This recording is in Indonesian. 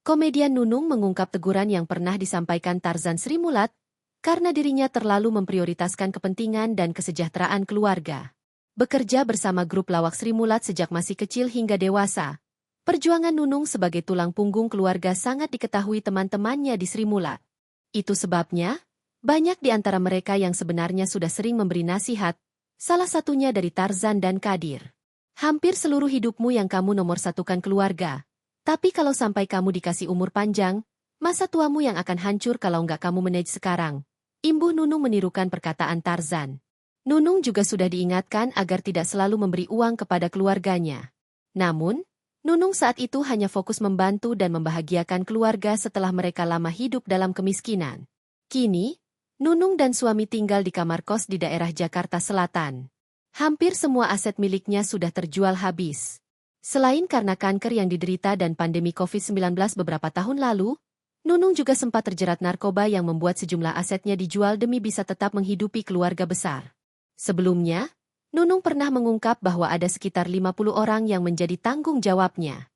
Komedian Nunung mengungkap teguran yang pernah disampaikan Tarzan Sri Mulat karena dirinya terlalu memprioritaskan kepentingan dan kesejahteraan keluarga. Bekerja bersama grup lawak Sri Mulat sejak masih kecil hingga dewasa, perjuangan Nunung sebagai tulang punggung keluarga sangat diketahui teman-temannya di Sri Mulat. Itu sebabnya, banyak di antara mereka yang sebenarnya sudah sering memberi nasihat, salah satunya dari Tarzan dan Kadir. Hampir seluruh hidupmu yang kamu nomorsatukan keluarga. Tapi kalau sampai kamu dikasih umur panjang, masa tuamu yang akan hancur kalau nggak kamu manage sekarang. Imbuh Nunung menirukan perkataan Tarzan. Nunung juga sudah diingatkan agar tidak selalu memberi uang kepada keluarganya. Namun, Nunung saat itu hanya fokus membantu dan membahagiakan keluarga setelah mereka lama hidup dalam kemiskinan. Kini, Nunung dan suami tinggal di kamar kos di daerah Jakarta Selatan. Hampir semua aset miliknya sudah terjual habis. Selain karena kanker yang diderita dan pandemi COVID-19 beberapa tahun lalu, Nunung juga sempat terjerat narkoba yang membuat sejumlah asetnya dijual demi bisa tetap menghidupi keluarga besar. Sebelumnya, Nunung pernah mengungkap bahwa ada sekitar 50 orang yang menjadi tanggung jawabnya.